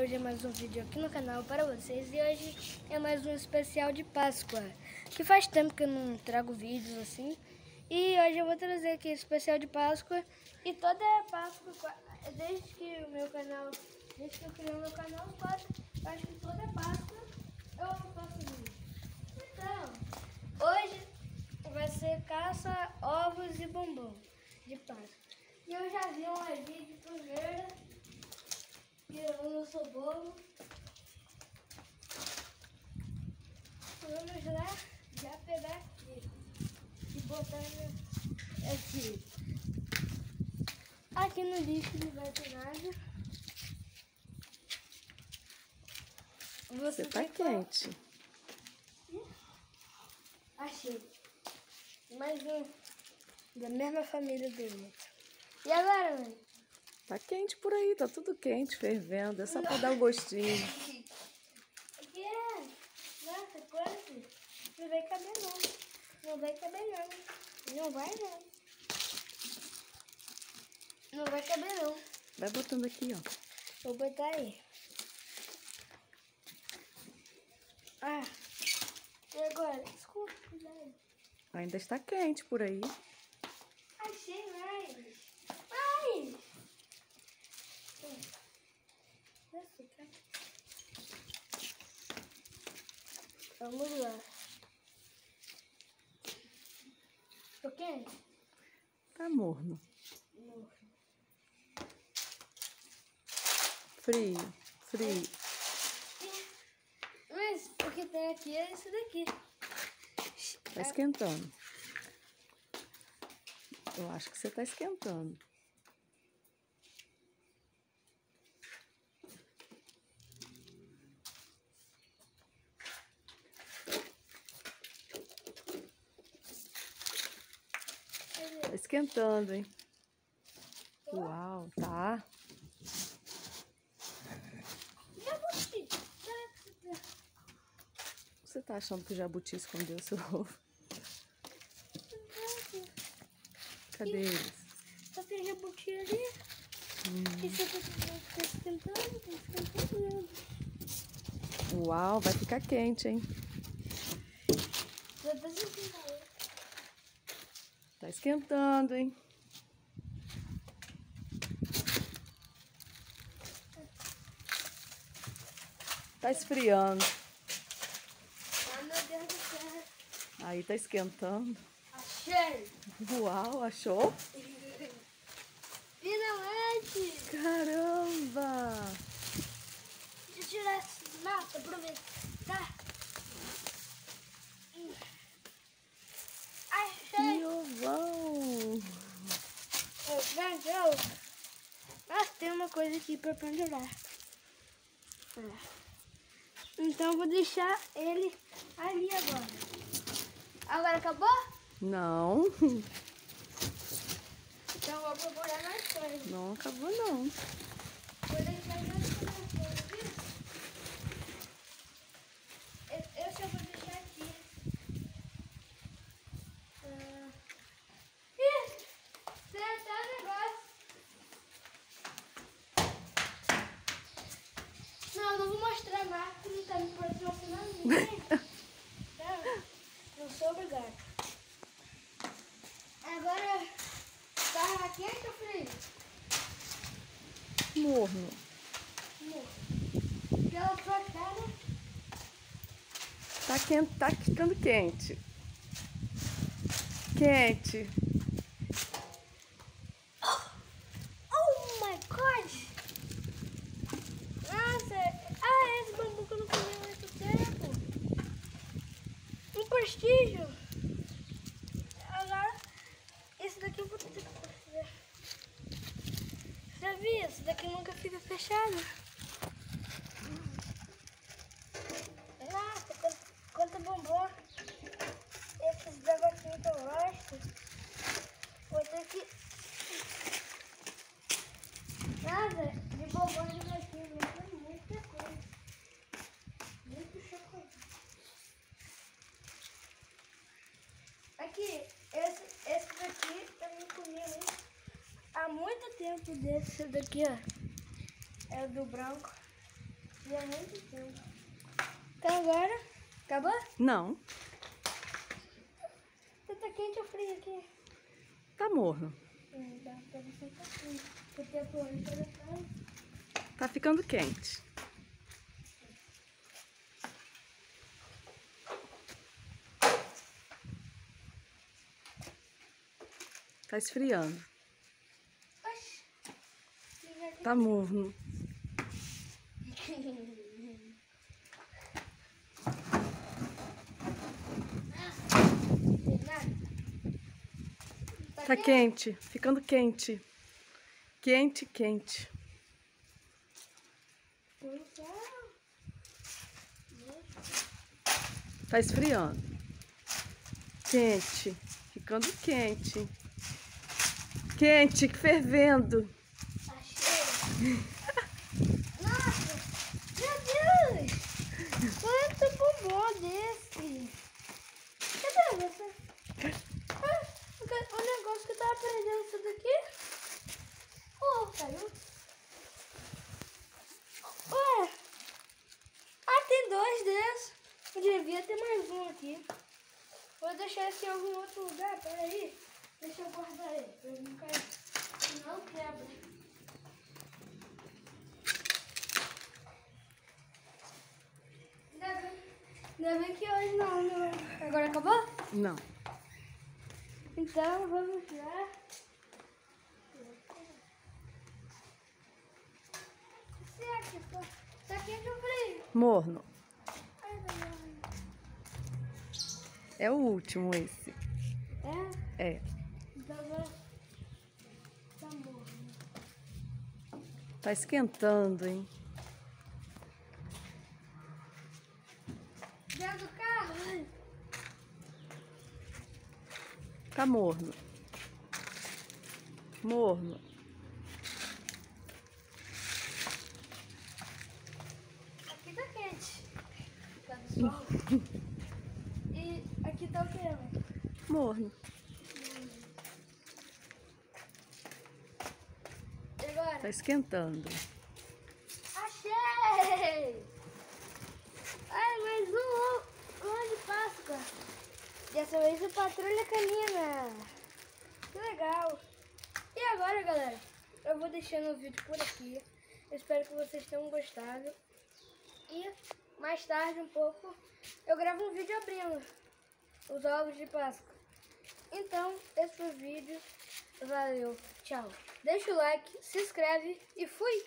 hoje é mais um vídeo aqui no canal para vocês. E hoje é mais um especial de Páscoa, que faz tempo que eu não trago vídeos assim. E hoje eu vou trazer aqui especial de Páscoa. E toda Páscoa, desde que eu criei o meu canal, eu acho que toda Páscoa eu faço vídeo. Então, hoje vai ser caça, ovos e bombom de Páscoa. E eu já vi um vídeo primeiro. Eu não sou bobo. Vamos lá, já pegar aqui e botar aqui. Aqui no lixo não vai ter nada. Você tá quente. Achei. Mais um da mesma família do outro. E agora, mãe? Tá quente por aí, tá tudo quente, fervendo. É só pra dar um gostinho. Aqui é. Nossa, quase. Não vai caber não. Não vai caber não. Não vai não. Não vai caber não. Vai botando aqui, ó. Vou botar aí. Ah. E agora? Desculpa, cuidado. Ainda está quente por aí. Achei mais. Mais! Vamos lá. Tô quente? Tá morno. Morno. Frio, frio. Mas o que tem aqui é isso daqui. Tá esquentando. Eu acho que você tá esquentando. Tá esquentando, hein? Uau, tá. Você tá achando que o jabuti escondeu seu ovo? Cadê eles? Só tem jabuti ali. Isso aqui tá esquentando, tá esquentando. Uau, vai ficar quente, hein? Já tá esquentando. Tá esquentando, hein? Tá esfriando. Ah, meu Deus do céu. Aí tá esquentando. Achei. Uau, achou? Finalmente. Caramba! Deixa eu tirar essa mata pra ver. Tá? Achei. Que ovão! Legal. Mas tem uma coisa aqui pra pendurar. Então eu vou deixar ele ali agora. Agora acabou? Não, Então eu vou procurar mais coisas. não acabou não. Vou deixar mais coisas aqui. Esse eu vou deixar aqui. Ih! Acertar o negócio. Não, não vou mostrar mais, porque não tá me patrocinando ninguém. Tá? Não sou obrigada. Agora, tá quente ou frio? Morno. Pela sua cara. Tá quente, tá ficando quente. Quente. Oh my God! Nossa, esse bambu que eu não comi há muito tempo. Um prestígio. Agora, esse daqui eu vou ter que fazer. Já vi? Esse daqui nunca fica fechado. Nossa, quanto bombom. Esses negocinhos que eu gosto. Vou ter que... Nada, de bombom de negocinho, mas tem muita coisa. Muito chocolate. Aqui, esse daqui eu não comi há muito tempo desse daqui, ó. É o do branco. Já é muito tempo. Então agora, acabou? Não, Você tá quente ou frio aqui? tá morno. Dá pra você tá frio. Porque a corrente Tá ficando quente. Tá esfriando. Oxi. Tá morno. Tá quente, ficando quente. Quente, quente. Tá esfriando. Quente, ficando quente. Quente, fervendo. Achei. Nossa, meu Deus! Quanto bombom desse! Cadê você? Ah, o negócio que eu tava prendendo isso daqui. Oh, caiu. Ué. Ah, tem dois desses. Eu devia ter mais um aqui. Vou deixar esse em algum outro lugar. Pera aí. Deixa eu guardar ele pra ele não cair. Senão quebra. Ainda bem que hoje não. Agora acabou? Não. Então vamos lá. Será que tá quente ou frio? Morno. Ai, não. É o último esse. É? É. Então vai. Tá morno. Tá esquentando, hein? Dentro do carro. Tá morno. Morno. Aqui tá quente. Tá do sol. E aqui tá o quê? Morno. E agora? Tá esquentando. Achei! Ai, mais um ovo de Páscoa. Dessa vez o Patrulha Canina. Que legal. E agora, galera, eu vou deixando o vídeo por aqui. Eu espero que vocês tenham gostado. E mais tarde, um pouco, eu gravo um vídeo abrindo os ovos de Páscoa. Então, esse foi o vídeo. Valeu, tchau. Deixa o like, se inscreve e fui!